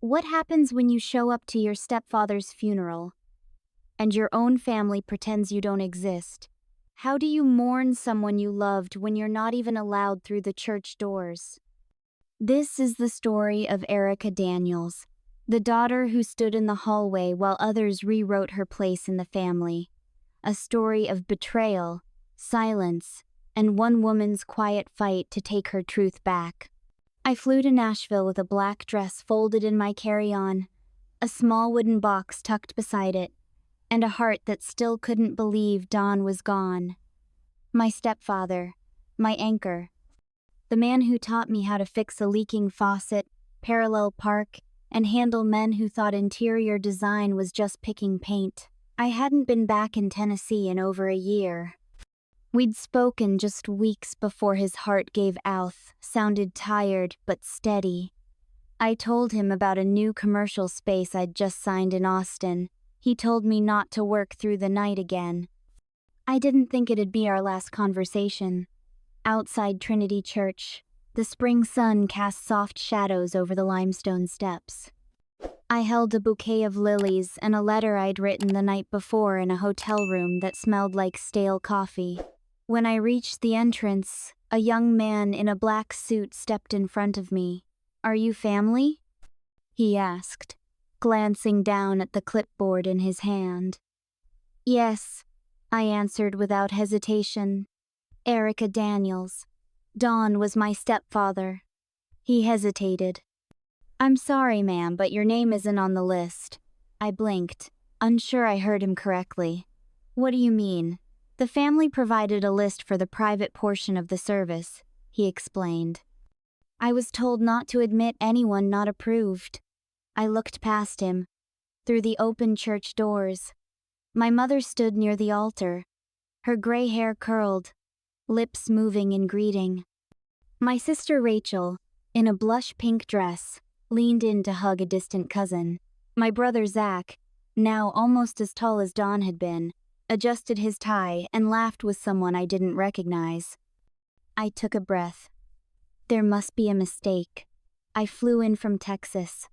What happens when you show up to your stepfather's funeral and your own family pretends you don't exist? How do you mourn someone you loved when you're not even allowed through the church doors? This is the story of Erica Daniels, the daughter who stood in the hallway while others rewrote her place in the family. A story of betrayal, silence, and one woman's quiet fight to take her truth back. I flew to Nashville with a black dress folded in my carry-on, a small wooden box tucked beside it, and a heart that still couldn't believe Don was gone. My stepfather, my anchor, the man who taught me how to fix a leaking faucet, parallel park, and handle men who thought interior design was just picking paint. I hadn't been back in Tennessee in over a year. We'd spoken just weeks before his heart gave out, sounded tired but steady. I told him about a new commercial space I'd just signed in Austin. He told me not to work through the night again. I didn't think it'd be our last conversation. Outside Trinity Church, the spring sun cast soft shadows over the limestone steps. I held a bouquet of lilies and a letter I'd written the night before in a hotel room that smelled like stale coffee. When I reached the entrance, a young man in a black suit stepped in front of me. "Are you family?" he asked, glancing down at the clipboard in his hand. "Yes," I answered without hesitation. "Erica Daniels. Don was my stepfather." He hesitated. "I'm sorry, ma'am, but your name isn't on the list." I blinked, unsure I heard him correctly. "What do you mean?" "The family provided a list for the private portion of the service," he explained. "I was told not to admit anyone not approved." I looked past him, through the open church doors. My mother stood near the altar, her gray hair curled, lips moving in greeting. My sister Rachel, in a blush pink dress, leaned in to hug a distant cousin. My brother Zach, now almost as tall as Don had been, adjusted his tie and laughed with someone I didn't recognize. I took a breath. There must be a mistake. I flew in from Texas.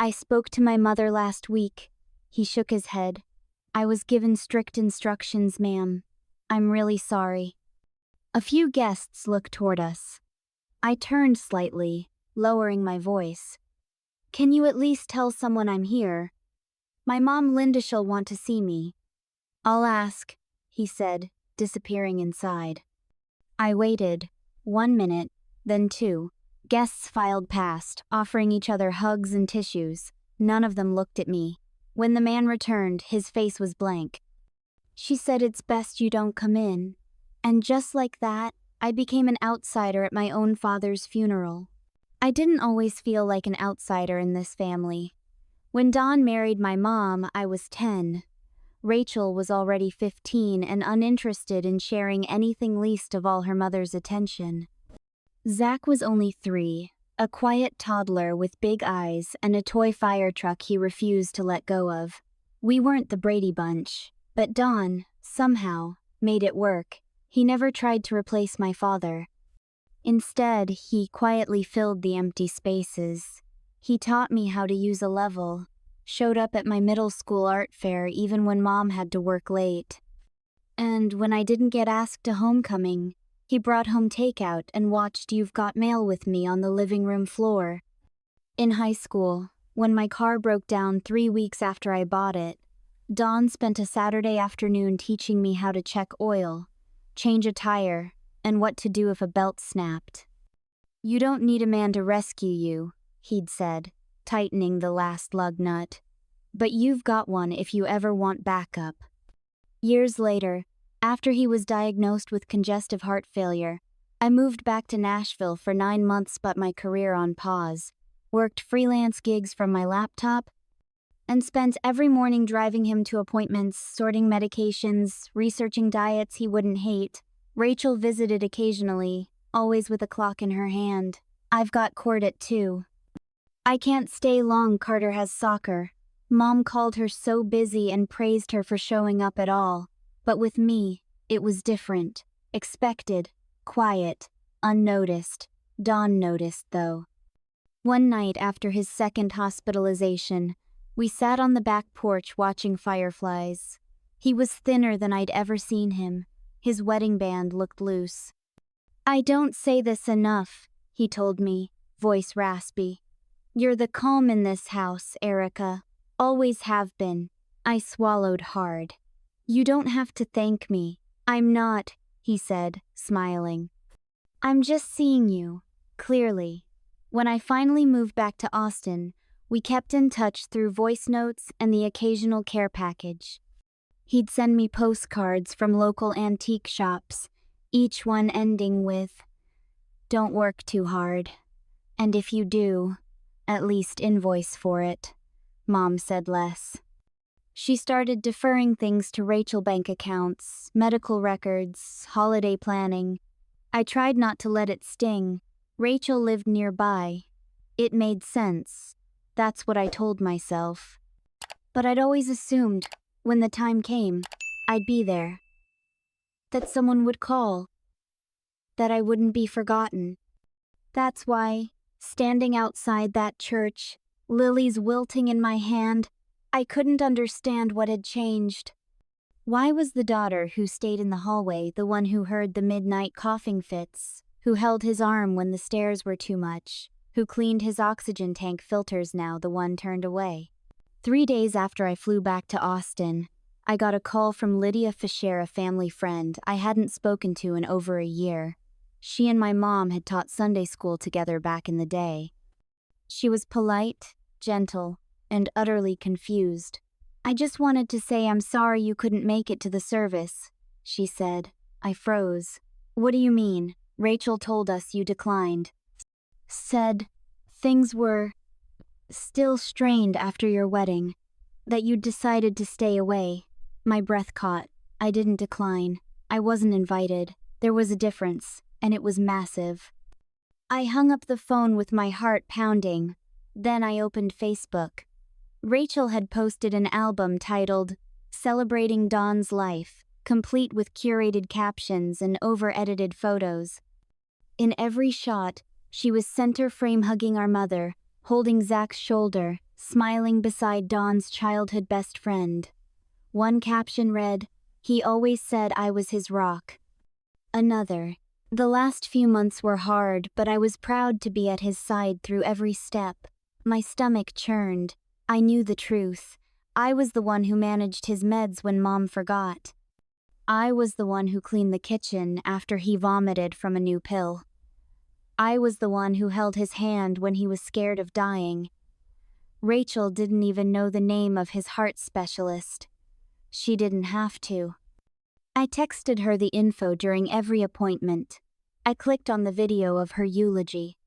"I spoke to my mother last week." He shook his head. "I was given strict instructions, ma'am. I'm really sorry." A few guests looked toward us. I turned slightly, lowering my voice. "Can you at least tell someone I'm here? My mom Linda shall want to see me." "I'll ask," he said, disappearing inside. I waited. 1 minute, then 2. Guests filed past, offering each other hugs and tissues. None of them looked at me. When the man returned, his face was blank. "She said it's best you don't come in." And just like that, I became an outsider at my own father's funeral. I didn't always feel like an outsider in this family. When Don married my mom, I was 10. Rachel was already 15 and uninterested in sharing anything least of all her mother's attention. Zach was only 3, a quiet toddler with big eyes and a toy fire truck he refused to let go of. We weren't the Brady Bunch, but Don, somehow, made it work. He never tried to replace my father. Instead, he quietly filled the empty spaces. He taught me how to use a level, showed up at my middle school art fair even when Mom had to work late. And when I didn't get asked to homecoming, he brought home takeout and watched You've Got Mail with me on the living room floor. In high school, when my car broke down 3 weeks after I bought it, Don spent a Saturday afternoon teaching me how to check oil, change a tire, and what to do if a belt snapped. "You don't need a man to rescue you," he'd said, tightening the last lug nut. "But you've got one if you ever want backup." Years later, after he was diagnosed with congestive heart failure, I moved back to Nashville for 9 months, but my career on pause, worked freelance gigs from my laptop, and spent every morning driving him to appointments, sorting medications, researching diets he wouldn't hate. Rachel visited occasionally, always with a clock in her hand. "I've got court at 2. I can't stay long, Carter has soccer." Mom called her so busy and praised her for showing up at all. But with me, it was different. Expected, quiet, unnoticed. Don noticed, though. One night after his second hospitalization, we sat on the back porch watching fireflies. He was thinner than I'd ever seen him. His wedding band looked loose. "I don't say this enough," he told me, voice raspy. "You're the calm in this house, Erica. Always have been." I swallowed hard. "You don't have to thank me. I'm not," he said, smiling. "I'm just seeing you, clearly." When I finally moved back to Austin, we kept in touch through voice notes and the occasional care package. He'd send me postcards from local antique shops, each one ending with, "Don't work too hard. And if you do, at least invoice for it." Mom said less. She started deferring things to Rachel bank accounts, medical records, holiday planning. I tried not to let it sting. Rachel lived nearby. It made sense. That's what I told myself. But I'd always assumed, when the time came, I'd be there. That someone would call. That I wouldn't be forgotten. That's why, standing outside that church, lilies wilting in my hand, I couldn't understand what had changed. Why was the daughter who stayed in the hallway the one who heard the midnight coughing fits, who held his arm when the stairs were too much, who cleaned his oxygen tank filters now the one turned away? 3 days after I flew back to Austin, I got a call from Lydia Fisher, a family friend I hadn't spoken to in over a year. She and my mom had taught Sunday school together back in the day. She was polite, gentle, and utterly confused. "I just wanted to say I'm sorry you couldn't make it to the service," she said. I froze. "What do you mean? Rachel told us you declined." "Said things were still strained after your wedding, that you'd decided to stay away." My breath caught. I didn't decline. I wasn't invited. There was a difference, and it was massive. I hung up the phone with my heart pounding. Then I opened Facebook. Rachel had posted an album titled "Celebrating Dawn's Life," complete with curated captions and over-edited photos. In every shot, she was center frame hugging our mother, holding Zach's shoulder, smiling beside Dawn's childhood best friend. One caption read, "He always said I was his rock." Another, "The last few months were hard, but I was proud to be at his side through every step." My stomach churned. I knew the truth. I was the one who managed his meds when Mom forgot. I was the one who cleaned the kitchen after he vomited from a new pill. I was the one who held his hand when he was scared of dying. Rachel didn't even know the name of his heart specialist. She didn't have to. I texted her the info during every appointment. I clicked on the video of her eulogy.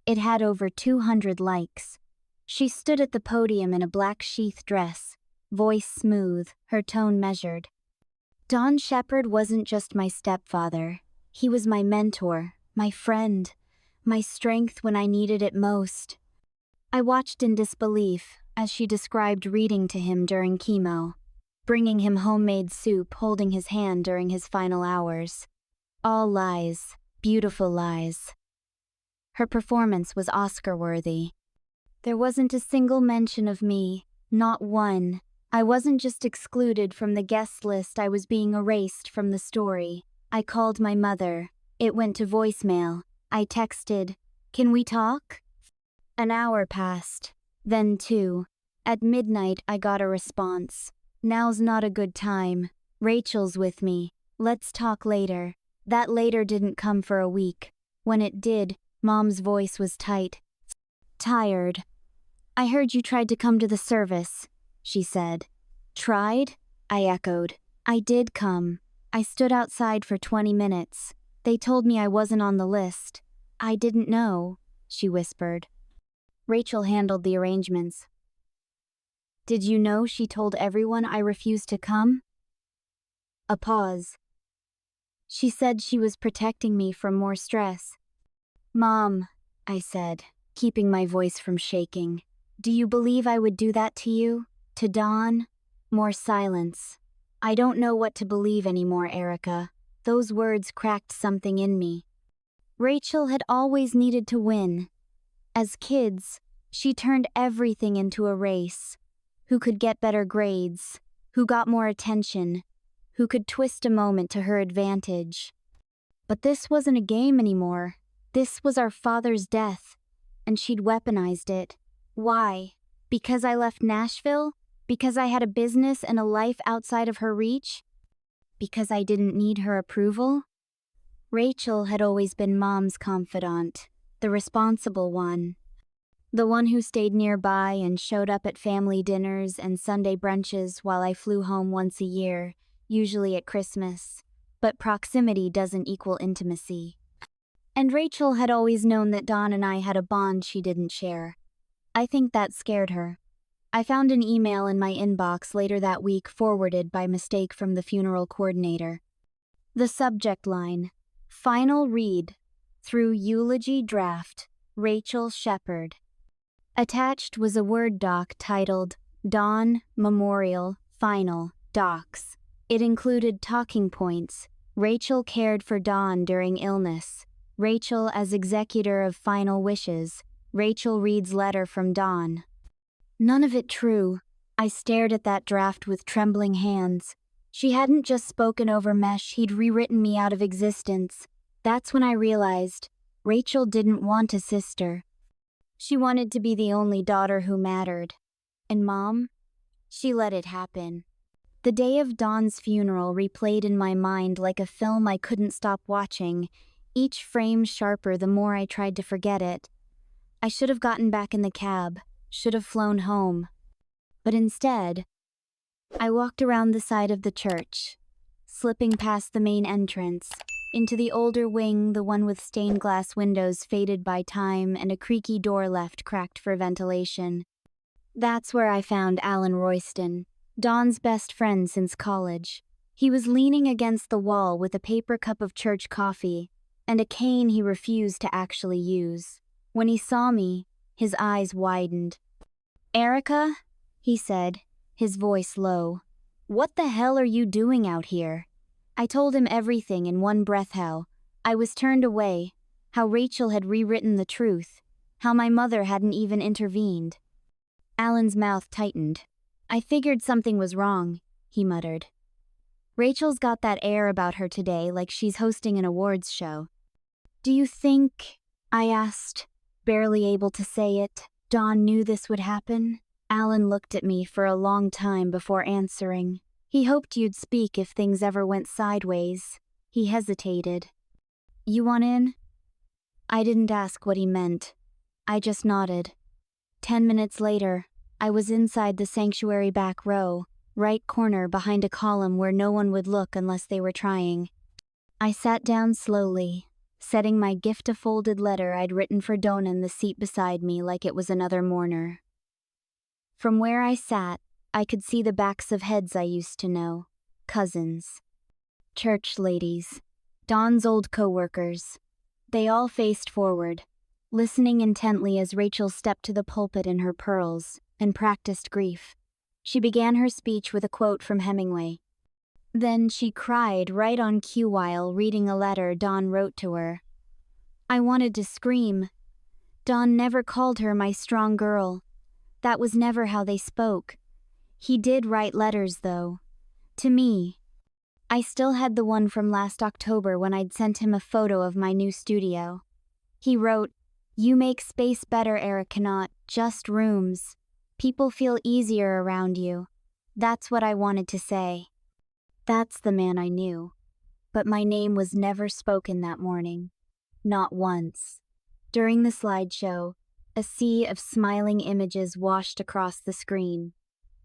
It had over 200 likes. She stood at the podium in a black sheath dress, voice smooth, her tone measured. Don Shepard wasn't just my stepfather. He was my mentor, my friend, my strength when I needed it most. I watched in disbelief as she described reading to him during chemo, bringing him homemade soup, holding his hand during his final hours. All lies, beautiful lies. Her performance was Oscar-worthy. There wasn't a single mention of me, not one. I wasn't just excluded from the guest list, I was being erased from the story. I called my mother. It went to voicemail. I texted, "Can we talk?" An hour passed, then 2. At midnight I got a response. "Now's not a good time. Rachel's with me. Let's talk later." That later didn't come for a week. When it did, Mom's voice was tight. "Tired. I heard you tried to come to the service," she said. "Tried?" I echoed. "I did come. I stood outside for 20 minutes. They told me I wasn't on the list. I didn't know," she whispered. Rachel handled the arrangements. "Did you know she told everyone I refused to come?" A pause. "She said she was protecting me from more stress." "Mom," I said, keeping my voice from shaking, "do you believe I would do that to you? To Dawn?" More silence. "I don't know what to believe anymore, Erica." Those words cracked something in me. Rachel had always needed to win. As kids, she turned everything into a race. Who could get better grades? Who got more attention? Who could twist a moment to her advantage? But this wasn't a game anymore. This was our father's death, and she'd weaponized it. Why? Because I left Nashville? Because I had a business and a life outside of her reach? Because I didn't need her approval? Rachel had always been Mom's confidant, the responsible one. The one who stayed nearby and showed up at family dinners and Sunday brunches while I flew home once a year, usually at Christmas. But proximity doesn't equal intimacy. And Rachel had always known that Dawn and I had a bond she didn't share. I think that scared her. I found an email in my inbox later that week forwarded by mistake from the funeral coordinator. The subject line, "Final read, through eulogy draft, Rachel Shepard." Attached was a Word doc titled Dawn Memorial Final Docs. It included talking points. Rachel cared for Dawn during illness. Rachel as executor of final wishes. Rachel reads letter from Dawn. None of it true. I stared at that draft with trembling hands. She hadn't just spoken over mesh, he'd rewritten me out of existence. That's when I realized Rachel didn't want a sister. She wanted to be the only daughter who mattered. And Mom? She let it happen. The day of Dawn's funeral replayed in my mind like a film I couldn't stop watching, each frame sharper the more I tried to forget it. I should have gotten back in the cab, should have flown home. But instead, I walked around the side of the church, slipping past the main entrance, into the older wing, the one with stained glass windows faded by time and a creaky door left cracked for ventilation. That's where I found Alan Royston, Dawn's best friend since college. He was leaning against the wall with a paper cup of church coffee and a cane he refused to actually use. When he saw me, his eyes widened. "Erica," he said, his voice low, "what the hell are you doing out here?" I told him everything in one breath, how I was turned away, how Rachel had rewritten the truth, how my mother hadn't even intervened. Alan's mouth tightened. "I figured something was wrong," he muttered. "Rachel's got that air about her today, like she's hosting an awards show." "Do you think," I asked, barely able to say it, "Dawn knew this would happen?" Alan looked at me for a long time before answering. He hoped you'd speak if things ever went sideways. He hesitated. "You want in?" I didn't ask what he meant. I just nodded. 10 minutes later, I was inside the sanctuary back row, right corner behind a column where no one would look unless they were trying. I sat down slowly, setting my gift-a-folded letter I'd written for Dawn in the seat beside me like it was another mourner. From where I sat, I could see the backs of heads I used to know, cousins, church ladies, Dawn's old co-workers. They all faced forward, listening intently as Rachel stepped to the pulpit in her pearls and practiced grief. She began her speech with a quote from Hemingway. Then she cried right on cue while reading a letter Dawn wrote to her. I wanted to scream. Dawn never called her my strong girl. That was never how they spoke. He did write letters, though. To me. I still had the one from last October when I'd sent him a photo of my new studio. He wrote, "You make space better, Erica, not just rooms. People feel easier around you." That's what I wanted to say. That's the man I knew. But my name was never spoken that morning. Not once. During the slideshow, a sea of smiling images washed across the screen.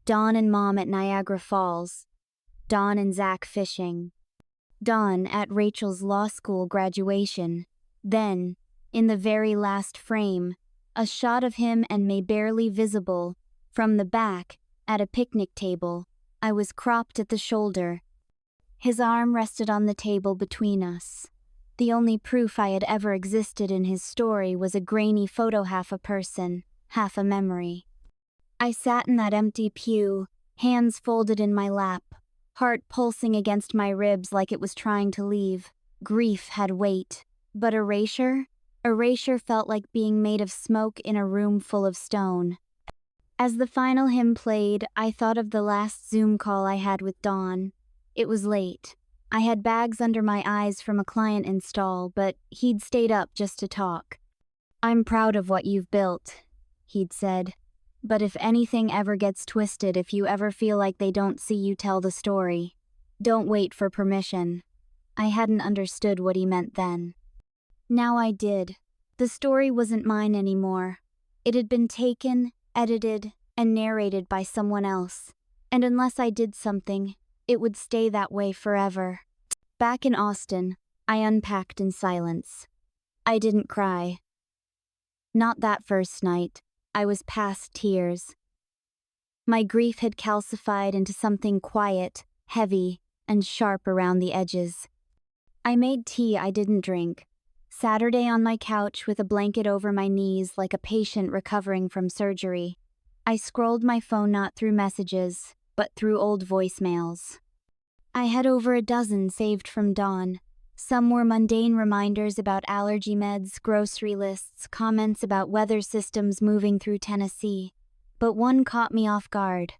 Dawn and Mom at Niagara Falls. Dawn and Zach fishing. Dawn at Rachel's law school graduation. Then, in the very last frame, a shot of him and May barely visible, from the back, at a picnic table. I was cropped at the shoulder. His arm rested on the table between us. The only proof I had ever existed in his story was a grainy photo, half a person, half a memory. I sat in that empty pew, hands folded in my lap, heart pulsing against my ribs like it was trying to leave. Grief had weight, but erasure? Erasure felt like being made of smoke in a room full of stone. As the final hymn played, I thought of the last Zoom call I had with Dawn. It was late. I had bags under my eyes from a client install, but he'd stayed up just to talk. "I'm proud of what you've built," he'd said. "But if anything ever gets twisted, if you ever feel like they don't see you tell the story, don't wait for permission." I hadn't understood what he meant then. Now I did. The story wasn't mine anymore. It had been taken, edited, and narrated by someone else. And unless I did something, it would stay that way forever. Back in Austin, I unpacked in silence. I didn't cry. Not that first night. I was past tears. My grief had calcified into something quiet, heavy, and sharp around the edges. I made tea I didn't drink. Saturday on my couch with a blanket over my knees like a patient recovering from surgery. I scrolled my phone not through messages, but through old voicemails. I had over a dozen saved from Dawn. Some were mundane reminders about allergy meds, grocery lists, comments about weather systems moving through Tennessee. But one caught me off guard.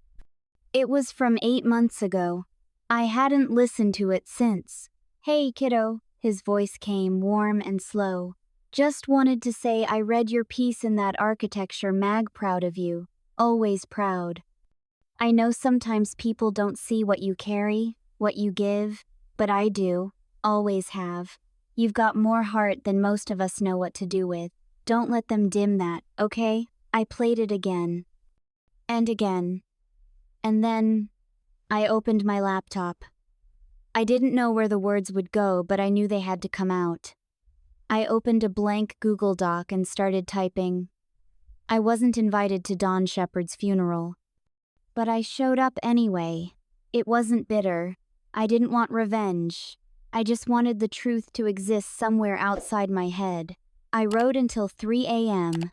It was from 8 months ago. I hadn't listened to it since. "Hey, kiddo," his voice came, warm and slow. "Just wanted to say I read your piece in that architecture mag, proud of you. Always proud. I know sometimes people don't see what you carry, what you give, but I do. Always have. You've got more heart than most of us know what to do with. Don't let them dim that, okay?" I played it again. And again. And then, I opened my laptop. I didn't know where the words would go, but I knew they had to come out. I opened a blank Google Doc and started typing. I wasn't invited to Dawn Shepard's funeral. But I showed up anyway. It wasn't bitter. I didn't want revenge. I just wanted the truth to exist somewhere outside my head. I wrote until 3 a.m.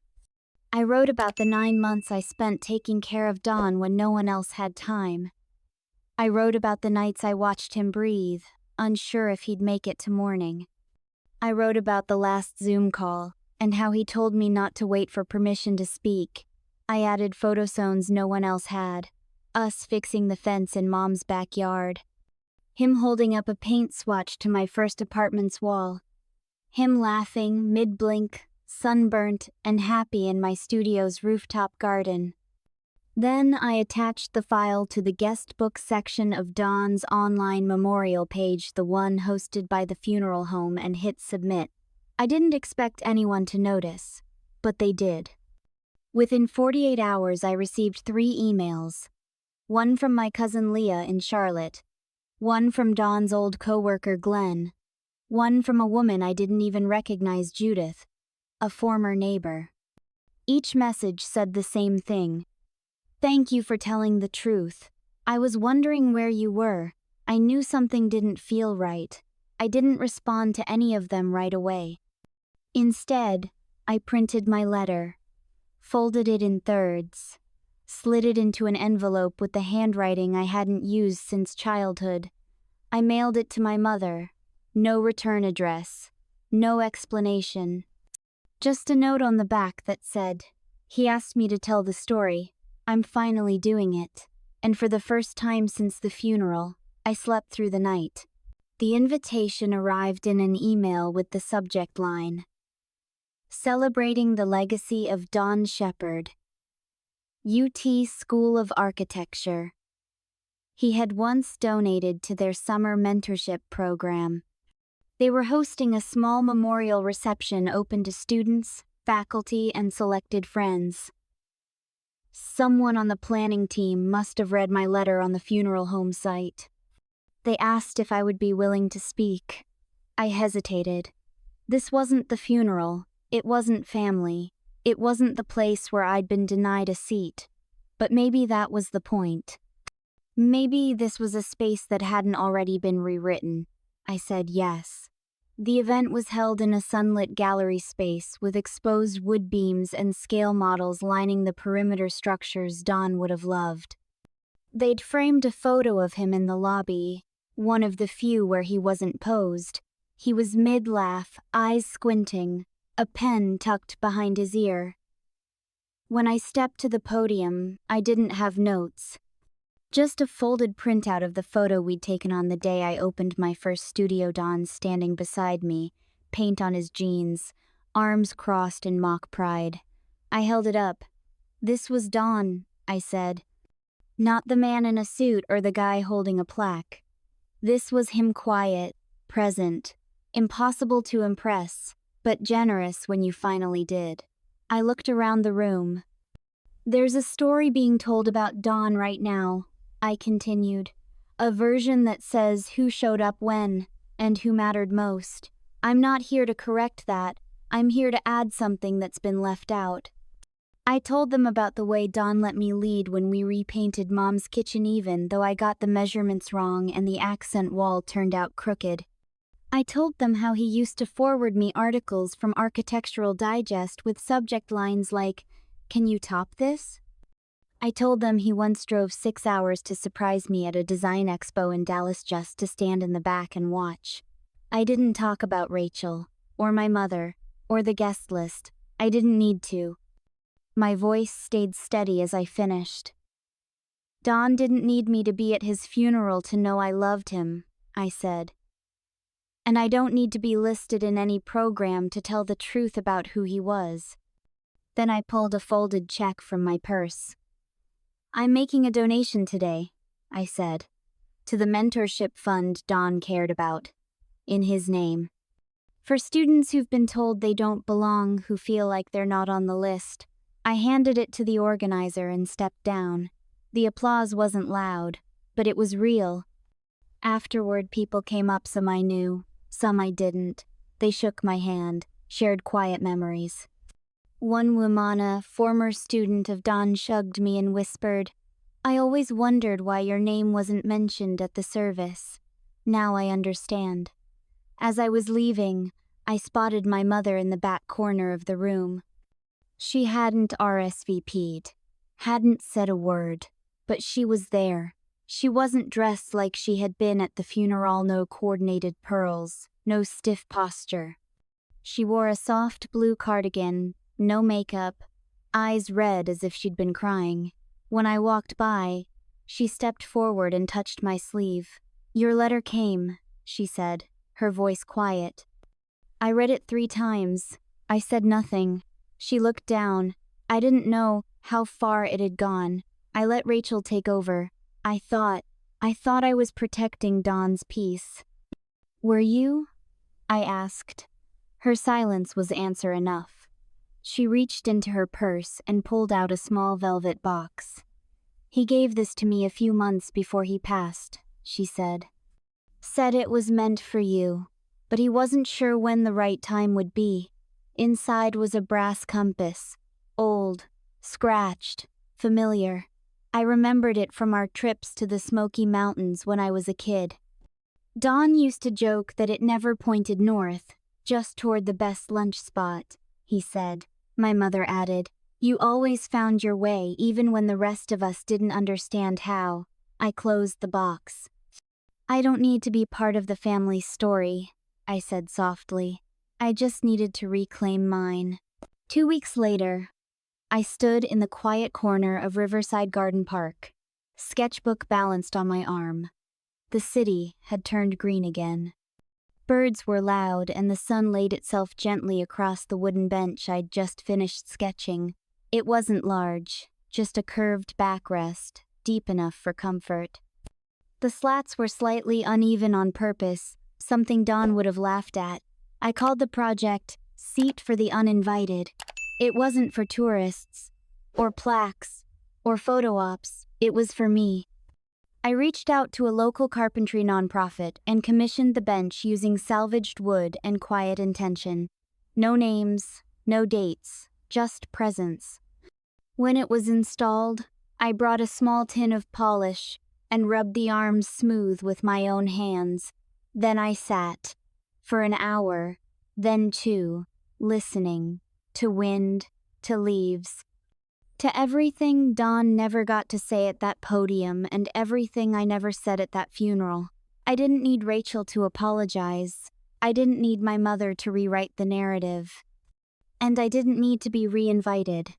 I wrote about the 9 months I spent taking care of Dawn when no one else had time. I wrote about the nights I watched him breathe, unsure if he'd make it to morning. I wrote about the last Zoom call, and how he told me not to wait for permission to speak. I added photozones no one else had. Us fixing the fence in Mom's backyard. Him holding up a paint swatch to my first apartment's wall. Him laughing, mid-blink, sunburnt, and happy in my studio's rooftop garden. Then I attached the file to the guest book section of Dawn's online memorial page, the one hosted by the funeral home, and hit submit. I didn't expect anyone to notice, but they did. Within 48 hours I received 3 emails. One from my cousin Leah in Charlotte. One from Dawn's old coworker Glenn. One from a woman I didn't even recognize, Judith, a former neighbor. Each message said the same thing. "Thank you for telling the truth. I was wondering where you were. I knew something didn't feel right." I didn't respond to any of them right away. Instead, I printed my letter, folded it in thirds, slid it into an envelope with the handwriting I hadn't used since childhood. I mailed it to my mother. No return address, no explanation. Just a note on the back that said, "He asked me to tell the story. I'm finally doing it." And for the first time since the funeral, I slept through the night. The invitation arrived in an email with the subject line, "Celebrating the legacy of Dawn Shepard, UT School of Architecture." He had once donated to their summer mentorship program. They were hosting a small memorial reception open to students, faculty, and selected friends. Someone on the planning team must have read my letter on the funeral home site. They asked if I would be willing to speak. I hesitated. This wasn't the funeral. It wasn't family. It wasn't the place where I'd been denied a seat. But maybe that was the point. Maybe this was a space that hadn't already been rewritten. I said yes. The event was held in a sunlit gallery space with exposed wood beams and scale models lining the perimeter structures Dawn would have loved. They'd framed a photo of him in the lobby, one of the few where he wasn't posed. He was mid-laugh, eyes squinting, a pen tucked behind his ear. When I stepped to the podium, I didn't have notes. Just a folded printout of the photo we'd taken on the day I opened my first studio. Don standing beside me, paint on his jeans, arms crossed in mock pride. I held it up. "This was Don," I said. Not the man in a suit or the guy holding a plaque. This was him, quiet, present, impossible to impress, but generous when you finally did. I looked around the room. "There's a story being told about Don right now," I continued. "A version that says who showed up when, and who mattered most. I'm not here to correct that. I'm here to add something that's been left out." I told them about the way Don let me lead when we repainted Mom's kitchen, even though I got the measurements wrong and the accent wall turned out crooked. I told them how he used to forward me articles from Architectural Digest with subject lines like, "Can you top this?" I told them he once drove 6 hours to surprise me at a design expo in Dallas just to stand in the back and watch. I didn't talk about Rachel, or my mother, or the guest list. I didn't need to. My voice stayed steady as I finished. "Don didn't need me to be at his funeral to know I loved him," I said. "And I don't need to be listed in any program to tell the truth about who he was." Then I pulled a folded check from my purse. "I'm making a donation today," I said, "to the mentorship fund Don cared about, in his name. For students who've been told they don't belong, who feel like they're not on the list." I handed it to the organizer and stepped down. The applause wasn't loud, but it was real. Afterward, people came up, some I knew, some I didn't. They shook my hand, shared quiet memories. One woman, a former student of Don, shrugged me and whispered, "I always wondered why your name wasn't mentioned at the service. Now I understand." As I was leaving, I spotted my mother in the back corner of the room. She hadn't RSVP'd, hadn't said a word, but she was there. She wasn't dressed like she had been at the funeral, no coordinated pearls, no stiff posture. She wore a soft blue cardigan, no makeup, eyes red as if she'd been crying. When I walked by, she stepped forward and touched my sleeve. "Your letter came," she said, her voice quiet. "I read it 3 times. I said nothing." She looked down. I didn't know how far it had gone. I let Rachel take over. I thought I was protecting Don's peace. "Were you?" I asked. Her silence was answer enough. She reached into her purse and pulled out a small velvet box. "He gave this to me a few months before he passed," she said. "Said it was meant for you, but he wasn't sure when the right time would be." Inside was a brass compass, old, scratched, familiar. I remembered it from our trips to the Smoky Mountains when I was a kid. "Don used to joke that it never pointed north, just toward the best lunch spot," he said. My mother added, "You always found your way even when the rest of us didn't understand how." I closed the box. "I don't need to be part of the family story," I said softly. "I just needed to reclaim mine." 2 weeks later, I stood in the quiet corner of Riverside Garden Park, sketchbook balanced on my arm. The city had turned green again. Birds were loud and the sun laid itself gently across the wooden bench I'd just finished sketching. It wasn't large, just a curved backrest, deep enough for comfort. The slats were slightly uneven on purpose, something Don would have laughed at. I called the project "Seat for the Uninvited." It wasn't for tourists, or plaques, or photo ops. It was for me. I reached out to a local carpentry nonprofit and commissioned the bench using salvaged wood and quiet intention. No names, no dates, just presence. When it was installed, I brought a small tin of polish and rubbed the arms smooth with my own hands. Then I sat. For an hour, then 2, listening, to wind, to leaves, to everything Don never got to say at that podium and everything I never said at that funeral. I didn't need Rachel to apologize. I didn't need my mother to rewrite the narrative. And I didn't need to be re-invited.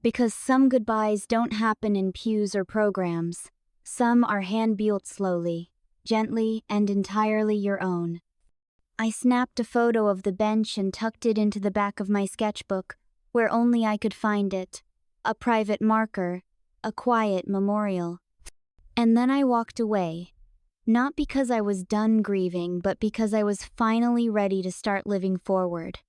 Because some goodbyes don't happen in pews or programs. Some are hand-built slowly, gently, and entirely your own. I snapped a photo of the bench and tucked it into the back of my sketchbook, where only I could find it. A private marker, a quiet memorial. And then I walked away. Not because I was done grieving, but because I was finally ready to start living forward.